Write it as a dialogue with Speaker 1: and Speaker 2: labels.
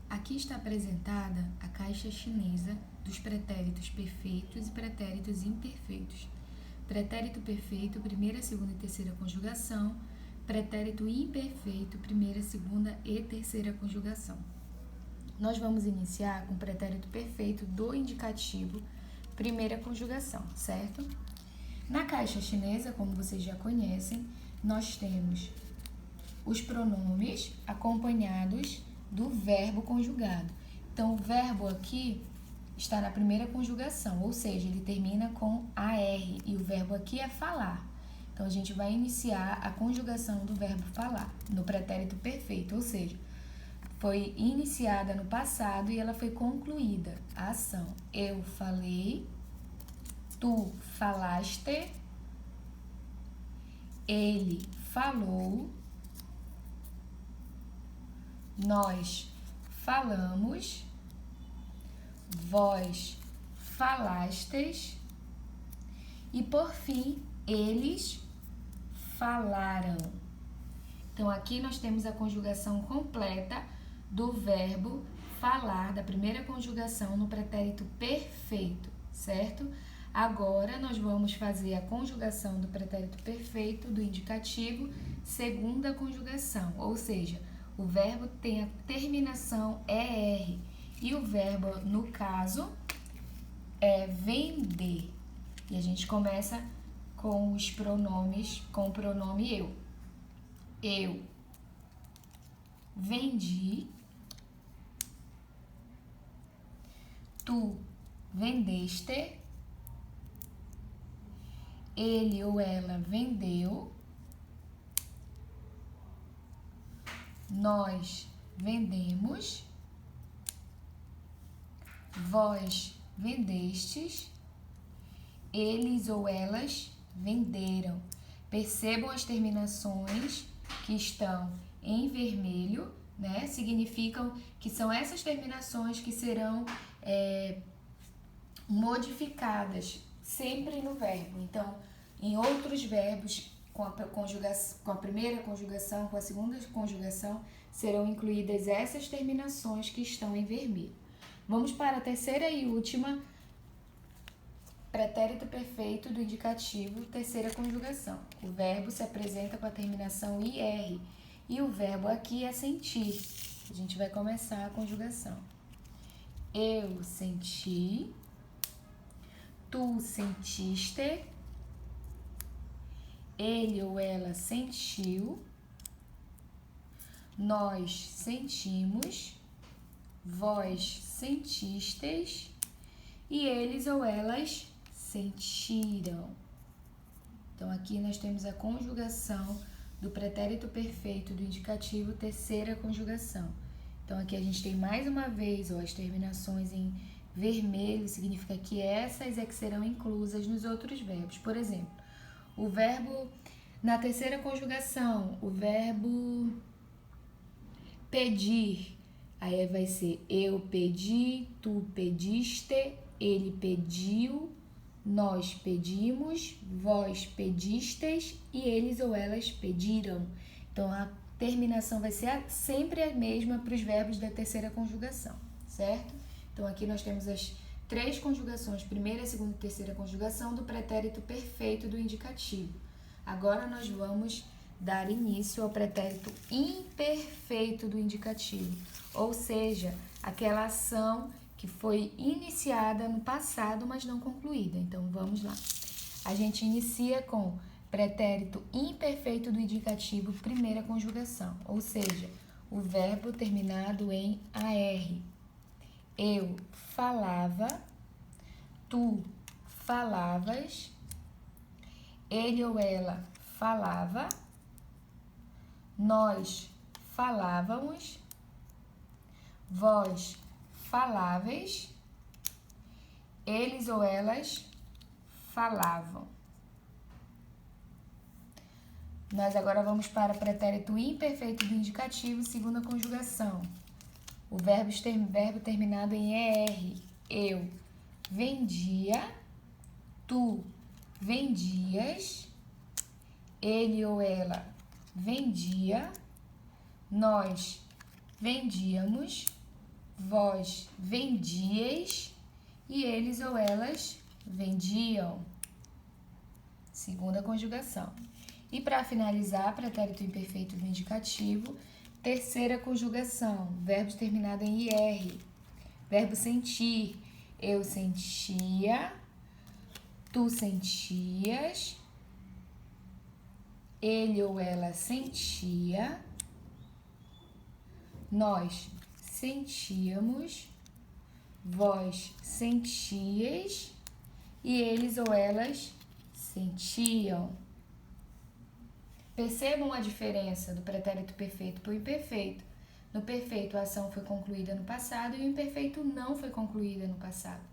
Speaker 1: Aqui está apresentada a caixa chinesa dos pretéritos perfeitos e pretéritos imperfeitos. Pretérito perfeito, primeira, segunda e terceira conjugação. Pretérito imperfeito, primeira, segunda e terceira conjugação. Nós vamos iniciar com o pretérito perfeito do indicativo, primeira conjugação, certo? Na caixa chinesa, como vocês já conhecem, nós temos os pronomes acompanhados do verbo conjugado. Então, o verbo aqui está na primeira conjugação, ou seja, ele termina com AR e o verbo aqui é falar. Então, a gente vai iniciar a conjugação do verbo falar no pretérito perfeito, ou seja, foi iniciada no passado e ela foi concluída. A ação: eu falei, tu falaste, ele falou, nós falamos, vós falastes e, por fim, eles falaram. Então, aqui nós temos a conjugação completa do verbo falar, da primeira conjugação no pretérito perfeito, certo? Agora, nós vamos fazer a conjugação do pretérito perfeito do indicativo, segunda conjugação, ou seja, o verbo tem a terminação ER e o verbo, no caso, é vender. E a gente começa com os pronomes, com o pronome eu. Eu vendi, tu vendeste, ele ou ela vendeu, nós vendemos, vós vendestes, eles ou elas venderam. Percebam as terminações que estão em vermelho, né? Significam que são essas terminações que serão modificadas sempre no verbo. Então, em outros verbos, com a primeira conjugação, com a segunda conjugação, serão incluídas essas terminações que estão em vermelho. Vamos para a terceira e última, pretérito perfeito do indicativo, terceira conjugação. O verbo se apresenta com a terminação IR e o verbo aqui é sentir. A gente vai começar a conjugação. Eu senti, tu sentiste, ele ou ela sentiu, nós sentimos, vós sentistes e eles ou elas sentiram. Então, aqui nós temos a conjugação do pretérito perfeito do indicativo, terceira conjugação. Então, aqui a gente tem mais uma vez as terminações em vermelho, significa que essas é que serão inclusas nos outros verbos. Por exemplo, o verbo, na terceira conjugação, o verbo pedir, aí vai ser eu pedi, tu pediste, ele pediu, nós pedimos, vós pedistes e eles ou elas pediram. Então, a terminação vai ser sempre a mesma para os verbos da terceira conjugação, certo? Então, aqui nós temos as três conjugações, primeira, segunda e terceira conjugação do pretérito perfeito do indicativo. Agora, nós vamos dar início ao pretérito imperfeito do indicativo, ou seja, aquela ação que foi iniciada no passado, mas não concluída. Então, vamos lá. A gente inicia com pretérito imperfeito do indicativo, primeira conjugação, ou seja, o verbo terminado em AR. Eu falava, tu falavas, ele ou ela falava, nós falávamos, vós faláveis, eles ou elas falavam. Nós agora vamos para o pretérito imperfeito do indicativo, segunda conjugação. O verbo terminado em ER. Eu vendia, tu vendias, ele ou ela vendia, nós vendíamos, vós vendieis e eles ou elas vendiam. Segunda conjugação. E para finalizar, pretérito imperfeito do indicativo, terceira conjugação, verbo terminado em IR. Verbo sentir. Eu sentia, tu sentias, ele ou ela sentia, nós sentíamos, vós sentias e eles ou elas sentiam. Percebam a diferença do pretérito perfeito para o imperfeito. No perfeito, a ação foi concluída no passado e o imperfeito não foi concluída no passado.